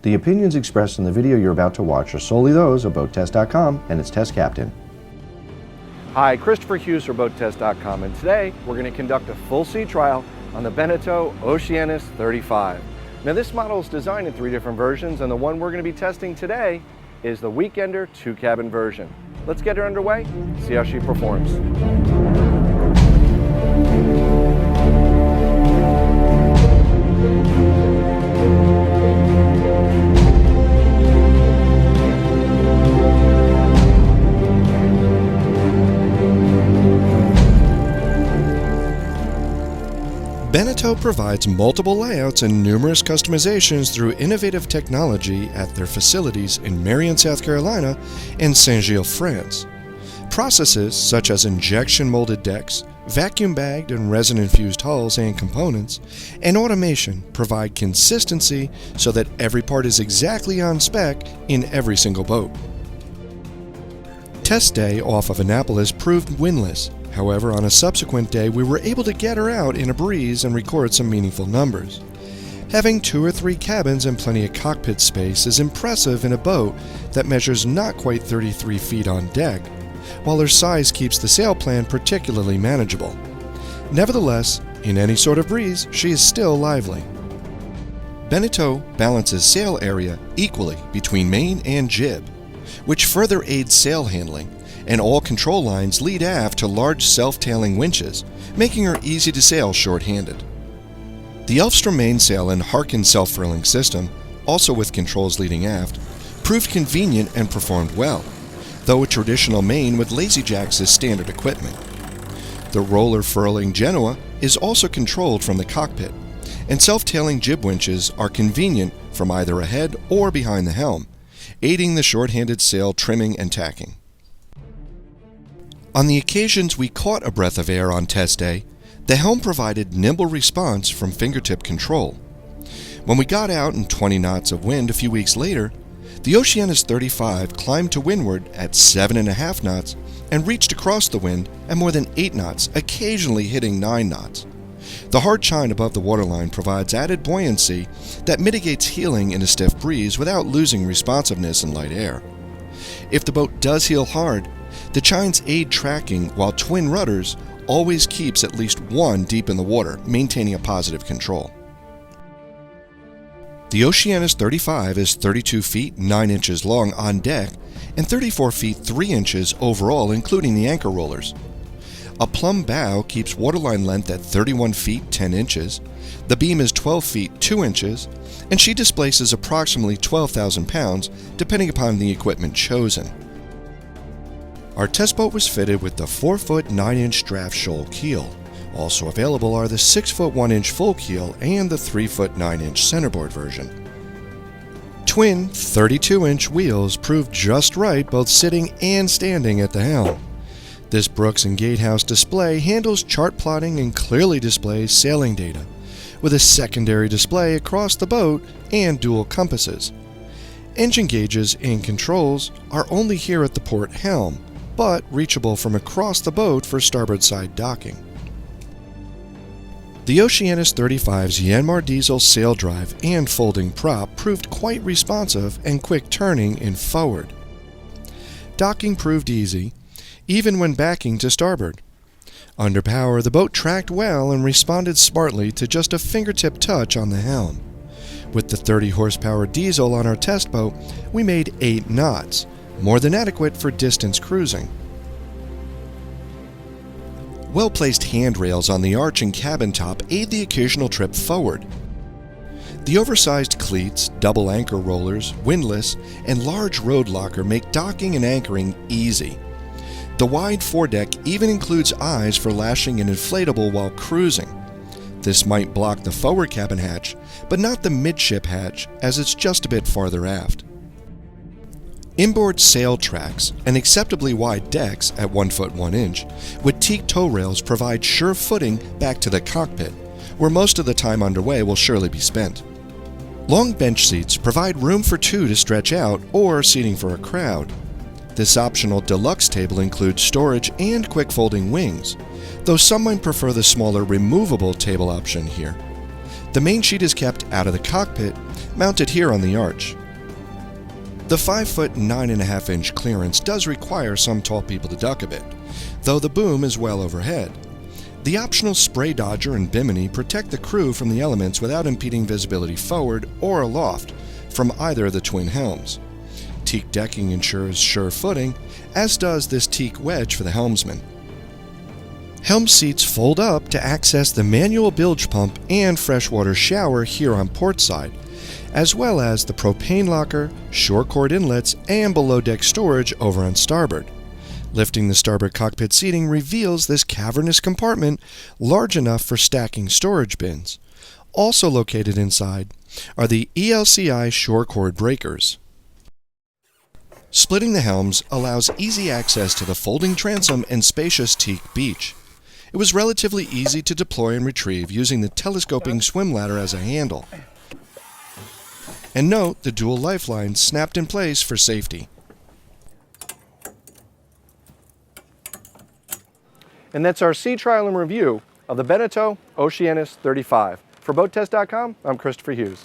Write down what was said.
The opinions expressed in the video you're about to watch are solely those of BoatTest.com and its test captain. Hi, Christopher Hughes for BoatTest.com, and today we're going to conduct a full sea trial on the BENETEAU Oceanis 35. Now this model is designed in 3 different versions, and the one we're going to be testing today is the Weekender 2-cabin version. Let's get her underway, see how she performs. BENETEAU provides multiple layouts and numerous customizations through innovative technology at their facilities in Marion, South Carolina and Saint-Gilles, France. Processes such as injection molded decks, vacuum bagged and resin infused hulls and components, and automation provide consistency so that every part is exactly on spec in every single boat. Test day off of Annapolis proved windless. However, on a subsequent day, we were able to get her out in a breeze and record some meaningful numbers. Having 2 or 3 cabins and plenty of cockpit space is impressive in a boat that measures not quite 33 feet on deck, while her size keeps the sail plan particularly manageable. Nevertheless, in any sort of breeze, she is still lively. BENETEAU balances sail area equally between main and jib, which further aids sail handling, and all control lines lead aft to large self-tailing winches, making her easy to sail short-handed. The Elfstrom mainsail and Harkin self-furling system, also with controls leading aft, proved convenient and performed well, though a traditional main with lazy jacks is standard equipment. The roller furling Genoa is also controlled from the cockpit, and self-tailing jib winches are convenient from either ahead or behind the helm, aiding the short-handed sail trimming and tacking. On the occasions we caught a breath of air on test day, the helm provided nimble response from fingertip control. When we got out in 20 knots of wind a few weeks later, the Oceanis 35 climbed to windward at 7.5 knots and reached across the wind at more than 8 knots, occasionally hitting 9 knots. The hard chine above the waterline provides added buoyancy that mitigates heeling in a stiff breeze without losing responsiveness in light air. If the boat does heel hard, the chines aid tracking, while twin rudders always keeps at least one deep in the water, maintaining a positive control. The Oceanis 35 is 32 feet 9 inches long on deck and 34 feet 3 inches overall, including the anchor rollers. A plumb bow keeps waterline length at 31 feet 10 inches, the beam is 12 feet 2 inches, and she displaces approximately 12,000 pounds depending upon the equipment chosen. Our test boat was fitted with the 4-foot 9-inch draft shoal keel. Also available are the 6-foot 1-inch full keel and the 3-foot 9-inch centerboard version. Twin 32-inch wheels proved just right both sitting and standing at the helm. This Brooks and Gatehouse display handles chart plotting and clearly displays sailing data, with a secondary display across the boat and dual compasses. Engine gauges and controls are only here at the port helm, but reachable from across the boat for starboard side docking. The Oceanis 35's Yanmar diesel sail drive and folding prop proved quite responsive and quick turning in forward. Docking proved easy, even when backing to starboard. Under power, the boat tracked well and responded smartly to just a fingertip touch on the helm. With the 30 horsepower diesel on our test boat, we made 8 knots, more than adequate for distance cruising. Well-placed handrails on the arch and cabin top aid the occasional trip forward. The oversized cleats, double anchor rollers, windlass, and large road locker make docking and anchoring easy. The wide foredeck even includes eyes for lashing an inflatable while cruising. This might block the forward cabin hatch, but not the midship hatch, as it's just a bit farther aft. Inboard sail tracks and acceptably wide decks at 1 foot 1 inch with teak tow rails provide sure footing back to the cockpit, where most of the time underway will surely be spent. Long bench seats provide room for 2 to stretch out or seating for a crowd. This optional deluxe table includes storage and quick folding wings, though some might prefer the smaller removable table option here. The main sheet is kept out of the cockpit, mounted here on the arch. The 5-foot 9.5-inch clearance does require some tall people to duck a bit, though the boom is well overhead. The optional spray dodger and bimini protect the crew from the elements without impeding visibility forward or aloft from either of the twin helms. Teak decking ensures sure footing, as does this teak wedge for the helmsman. Helm seats fold up to access the manual bilge pump and freshwater shower here on port side, as well as the propane locker, shore cord inlets, and below-deck storage over on starboard. Lifting the starboard cockpit seating reveals this cavernous compartment large enough for stacking storage bins. Also located inside are the ELCI shore cord breakers. Splitting the helms allows easy access to the folding transom and spacious teak beach. It was relatively easy to deploy and retrieve using the telescoping swim ladder as a handle. And note the dual lifelines snapped in place for safety. And that's our sea trial and review of the BENETEAU OCEANIS 35. For BoatTest.com, I'm Christopher Hughes.